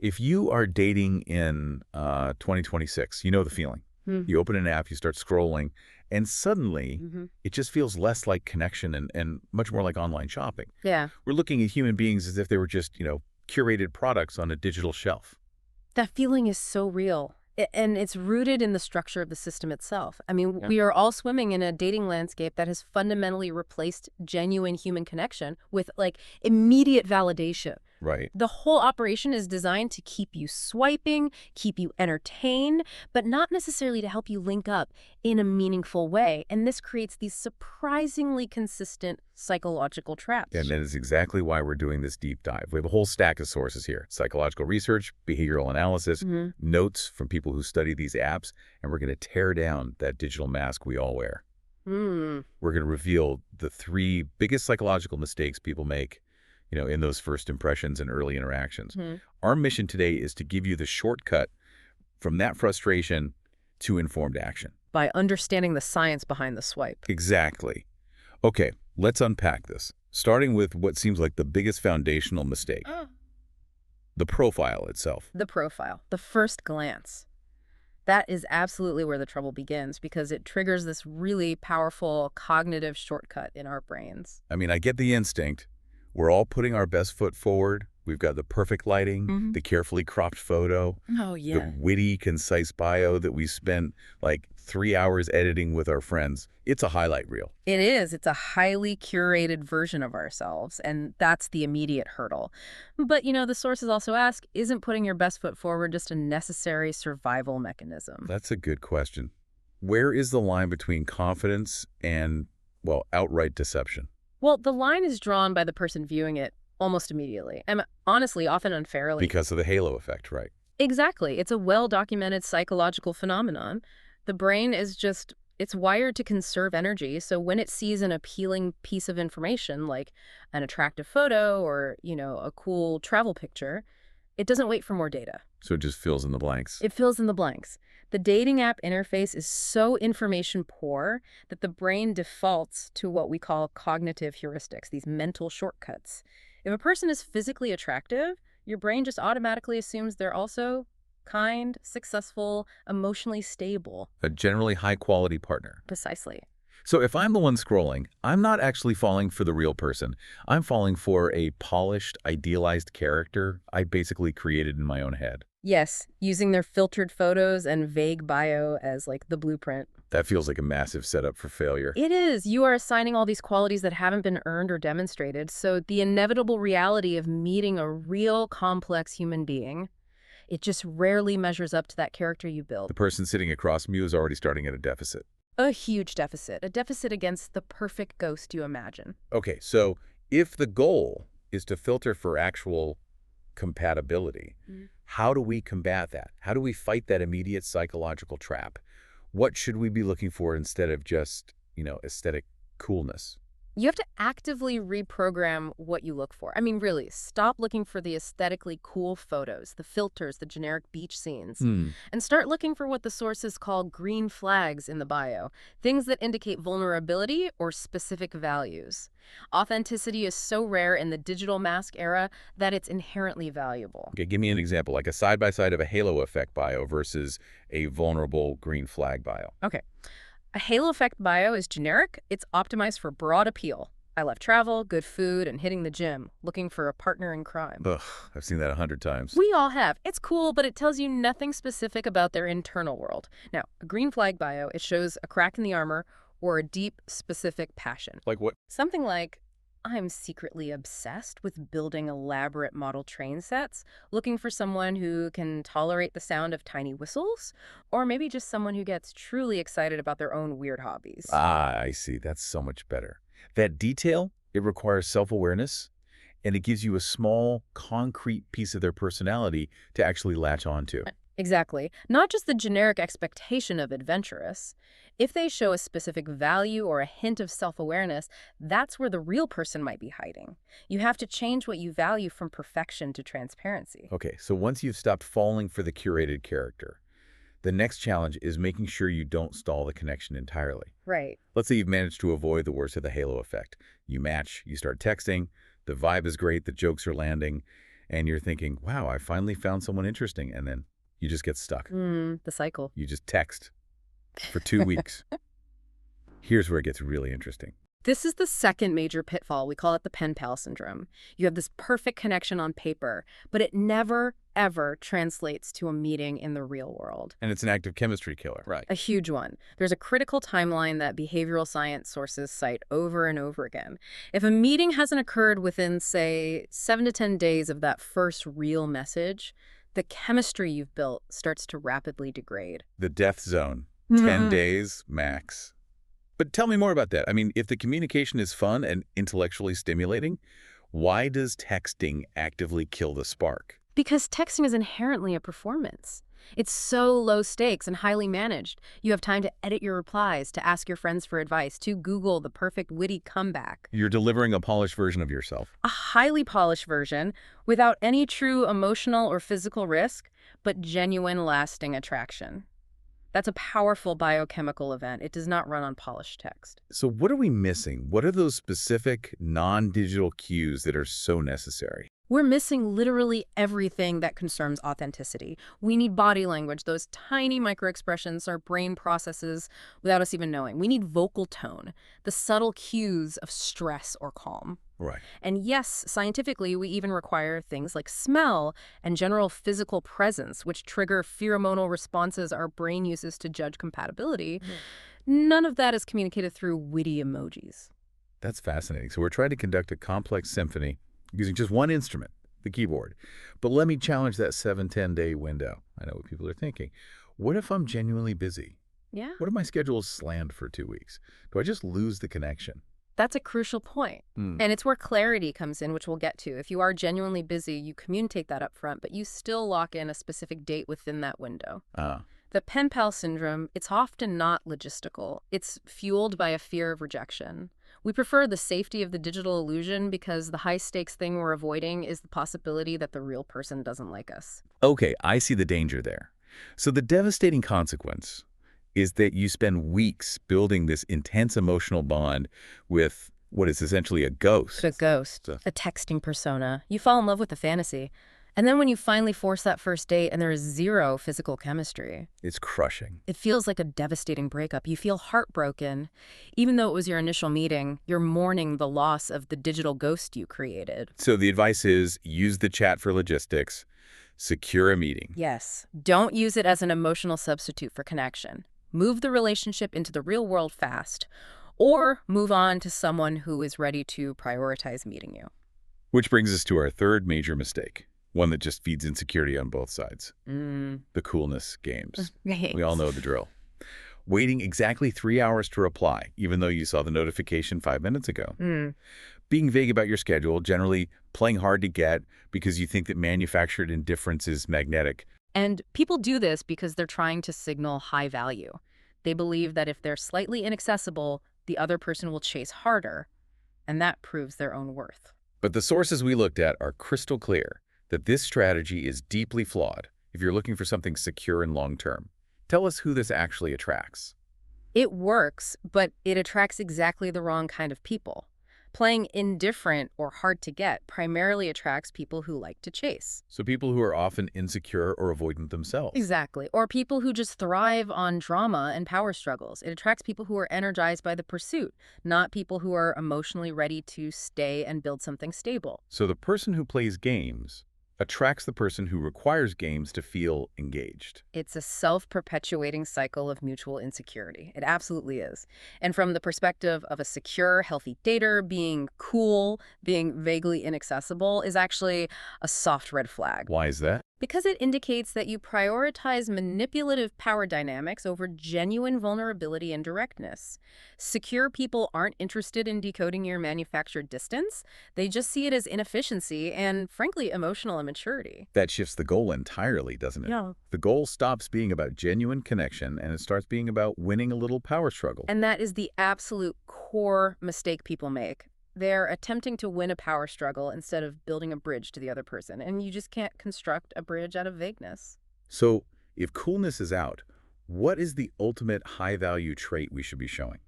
If you are dating in 2026, you know the feeling. Hmm. You open an app, you start scrolling, and suddenly Mm-hmm. it just feels less like connection and much more like online shopping. Yeah. We're looking at human beings as if they were just, curated products on a digital shelf. That feeling is so real. And it's rooted in the structure of the system itself. I mean, Yeah. we are all swimming in a dating landscape that has fundamentally replaced genuine human connection with, like, immediate validation. Right. The whole operation is designed to keep you swiping, keep you entertained, but not necessarily to help you link up in a meaningful way. And this creates these surprisingly consistent psychological traps. And that is exactly why we're doing this deep dive. We have a whole stack of sources here: psychological research, behavioral analysis, Hmm. notes from people who study these apps, and we're going to tear down that digital mask we all wear. Hmm. We're going to reveal the 3 biggest psychological mistakes people make, in those first impressions and early interactions. Hmm. Our mission today is to give you the shortcut from that frustration to informed action. By understanding the science behind the swipe. Exactly. Okay, let's unpack this, starting with what seems like the biggest foundational mistake: the profile itself. The profile, the first glance. That is absolutely where the trouble begins because it triggers this really powerful cognitive shortcut in our brains. I mean, I get the instinct. We're all putting our best foot forward. We've got the perfect lighting, Mhm. the carefully cropped photo, Oh, the witty, concise bio that we spent like 3 hours editing with our friends. It's a highlight reel. It is. It's a highly curated version of ourselves, and that's the immediate hurdle. But, the sources also ask, isn't putting your best foot forward just a necessary survival mechanism? That's a good question. Where is the line between confidence and, well, outright deception? Well, the line is drawn by the person viewing it almost immediately, and honestly, often unfairly. Because of the halo effect, right? Exactly. It's a well-documented psychological phenomenon. The brain is it's wired to conserve energy, so when it sees an appealing piece of information, like an attractive photo or, a cool travel picture, it doesn't wait for more data. So it just fills in the blanks. It fills in the blanks. The dating app interface is so information poor that the brain defaults to what we call cognitive heuristics, these mental shortcuts. If a person is physically attractive, your brain just automatically assumes they're also kind, successful, emotionally stable. A generally high-quality partner. Precisely. So if I'm the one scrolling, I'm not actually falling for the real person. I'm falling for a polished, idealized character I basically created in my own head. Yes, using their filtered photos and vague bio as like the blueprint. That feels like a massive setup for failure. It is. You are assigning all these qualities that haven't been earned or demonstrated. So the inevitable reality of meeting a real complex human being, it just rarely measures up to that character you built. The person sitting across from you is already starting at a deficit. A huge deficit. A deficit against the perfect ghost you imagine. Okay, so if the goal is to filter for actual compatibility, how do we combat that? How do we fight that immediate psychological trap? What should we be looking for instead of just, aesthetic coolness? You have to actively reprogram what you look for. I mean, really, stop looking for the aesthetically cool photos, the filters, the generic beach scenes, and start looking for what the sources call green flags in the bio, things that indicate vulnerability or specific values. Authenticity is so rare in the digital mask era that it's inherently valuable. Okay, give me an example, like a side-by-side of a halo effect bio versus a vulnerable green flag bio. Okay. A halo effect bio is generic. It's optimized for broad appeal. I love travel, good food, and hitting the gym, looking for a partner in crime. Ugh, I've seen that 100 times. We all have. It's cool, but it tells you nothing specific about their internal world. Now, a green flag bio, it shows a crack in the armor or a deep, specific passion. Like what? Something like, I'm secretly obsessed with building elaborate model train sets, looking for someone who can tolerate the sound of tiny whistles, or maybe just someone who gets truly excited about their own weird hobbies. Ah, I see. That's so much better. That detail, it requires self-awareness, and it gives you a small, concrete piece of their personality to actually latch onto. Exactly. Not just the generic expectation of adventurous. If they show a specific value or a hint of self-awareness, that's where the real person might be hiding. You have to change what you value from perfection to transparency. Okay, so once you've stopped falling for the curated character, the next challenge is making sure you don't stall the connection entirely. Right. Let's say you've managed to avoid the worst of the halo effect. You match, you start texting, the vibe is great, the jokes are landing, and you're thinking, wow, I finally found someone interesting, and then you just get stuck. The cycle. You just text for 2 weeks. Here's where it gets really interesting. This is the second major pitfall. We call it the pen pal syndrome. You have this perfect connection on paper, but it never, ever translates to a meeting in the real world. And it's an active chemistry killer. Right. A huge one. There's a critical timeline that behavioral science sources cite over and over again. If a meeting hasn't occurred within, say, 7 to 10 days of that first real message, the chemistry you've built starts to rapidly degrade. The death zone. 10 days max. But tell me more about that. I mean, if the communication is fun and intellectually stimulating, why does texting actively kill the spark? Because texting is inherently a performance. It's so low stakes and highly managed. You have time to edit your replies, to ask your friends for advice, to Google the perfect witty comeback. You're delivering a polished version of yourself. A highly polished version without any true emotional or physical risk, but genuine lasting attraction. That's a powerful biochemical event. It does not run on polished text. So what are we missing? What are those specific non-digital cues that are so necessary? We're missing literally everything that concerns authenticity. We need body language, those tiny microexpressions our brain processes without us even knowing. We need vocal tone, the subtle cues of stress or calm. Right. And yes, scientifically, we even require things like smell and general physical presence, which trigger pheromonal responses our brain uses to judge compatibility. None of that is communicated through witty emojis. That's fascinating. So we're trying to conduct a complex symphony using just one instrument, the keyboard. But let me challenge that 7-10 day window. I know what people are thinking. What if I'm genuinely busy? Yeah. What if my schedule is slammed for 2 weeks? Do I just lose the connection? That's a crucial point. And it's where clarity comes in, which we'll get to. If you are genuinely busy, you communicate that up front, but you still lock in a specific date within that window. The pen pal syndrome, it's often not logistical. It's fueled by a fear of rejection. We prefer the safety of the digital illusion because the high-stakes thing we're avoiding is the possibility that the real person doesn't like us. Okay, I see the danger there. So the devastating consequence is that you spend weeks building this intense emotional bond with what is essentially a ghost. A ghost, a texting persona. You fall in love with the fantasy. And then when you finally force that first date and there is zero physical chemistry, It's crushing. it feels like a devastating breakup. You feel heartbroken. Even though it was your initial meeting, you're mourning the loss of the digital ghost you created. So the advice is use the chat for logistics, secure a meeting. Yes. Don't use it as an emotional substitute for connection. Move the relationship into the real world fast, or move on to someone who is ready to prioritize meeting you. Which brings us to our third major mistake, one that just feeds insecurity on both sides. The coolness games. Right. We all know the drill. Waiting exactly 3 hours to reply, even though you saw the notification 5 minutes ago. Being vague about your schedule, generally playing hard to get because you think that manufactured indifference is magnetic. And people do this because they're trying to signal high value. They believe that if they're slightly inaccessible, the other person will chase harder, and that proves their own worth. But the sources we looked at are crystal clear that this strategy is deeply flawed if you're looking for something secure and long-term. Tell us who this actually attracts. It works, but it attracts exactly the wrong kind of people. Playing indifferent or hard to get primarily attracts people who like to chase. So people who are often insecure or avoidant themselves. Exactly. Or people who just thrive on drama and power struggles. It attracts people who are energized by the pursuit, not people who are emotionally ready to stay and build something stable. So the person who plays games attracts the person who requires games to feel engaged. It's a self-perpetuating cycle of mutual insecurity. It absolutely is. And from the perspective of a secure, healthy dater, being cool, being vaguely inaccessible is actually a soft red flag. Why is that? Because it indicates that you prioritize manipulative power dynamics over genuine vulnerability and directness. Secure people aren't interested in decoding your manufactured distance. They just see it as inefficiency and, frankly, emotional immaturity. That shifts the goal entirely, doesn't it? Yeah. The goal stops being about genuine connection and it starts being about winning a little power struggle. And that is the absolute core mistake people make. They're attempting to win a power struggle instead of building a bridge to the other person, and you just can't construct a bridge out of vagueness. So if coolness is out, what is the ultimate high-value trait we should be showing,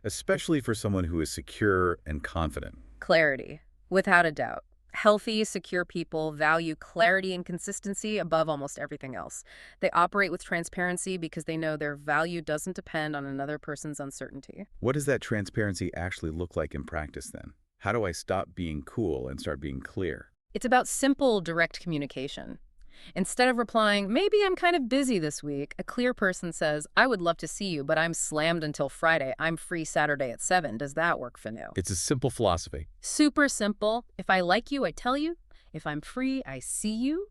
especially for someone who is secure and confident? Clarity, without a doubt. Healthy, secure people value clarity and consistency above almost everything else. They operate with transparency because they know their value doesn't depend on another person's uncertainty. What does that transparency actually look like in practice then? How do I stop being cool and start being clear? It's about simple, direct communication. Instead of replying, maybe I'm kind of busy this week, a clear person says, I would love to see you, but I'm slammed until Friday. I'm free Saturday at 7. Does that work for you? It's a simple philosophy. Super simple. If I like you, I tell you. If I'm free, I see you.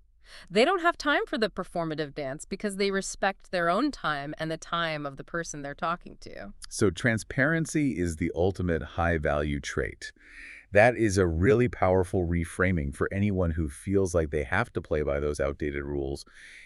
They don't have time for the performative dance because they respect their own time and the time of the person they're talking to. So transparency is the ultimate high-value trait. That is a really powerful reframing for anyone who feels like they have to play by those outdated rules.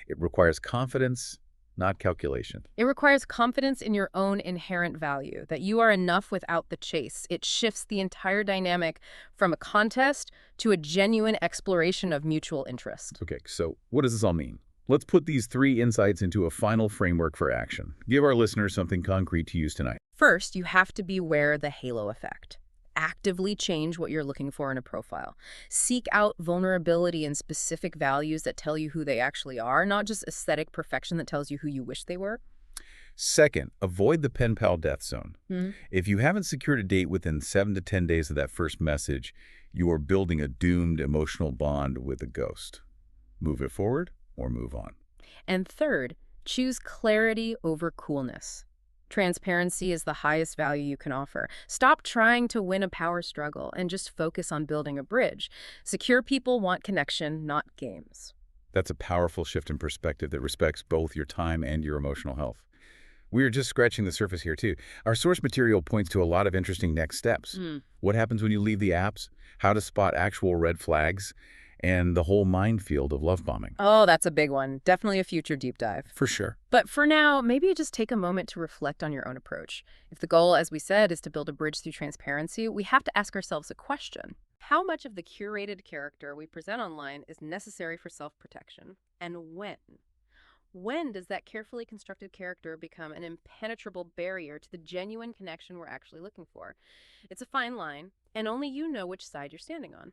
It requires confidence, not calculation. It requires confidence in your own inherent value, that you are enough without the chase. It shifts the entire dynamic from a contest to a genuine exploration of mutual interest. Okay, so what does this all mean? Let's put these 3 insights into a final framework for action. Give our listeners something concrete to use tonight. First, you have to beware the halo effect. Actively change what you're looking for in a profile. Seek out vulnerability and specific values that tell you who they actually are, not just aesthetic perfection that tells you who you wish they were. Second, avoid the pen pal death zone. Hmm. If you haven't secured a date within 7 to 10 days of that first message, you are building a doomed emotional bond with a ghost. Move it forward or move on. And third, choose clarity over coolness. Transparency is the highest value you can offer. Stop trying to win a power struggle and just focus on building a bridge. Secure people want connection, not games. That's a powerful shift in perspective that respects both your time and your emotional health. We are just scratching the surface here, too. Our source material points to a lot of interesting next steps. What happens when you leave the apps, how to spot actual red flags, and the whole minefield of love bombing. Oh, that's a big one. Definitely a future deep dive. For sure. But for now, maybe just take a moment to reflect on your own approach. If the goal, as we said, is to build a bridge through transparency, we have to ask ourselves a question. How much of the curated character we present online is necessary for self-protection? And when? When does that carefully constructed character become an impenetrable barrier to the genuine connection we're actually looking for? It's a fine line, and only you know which side you're standing on.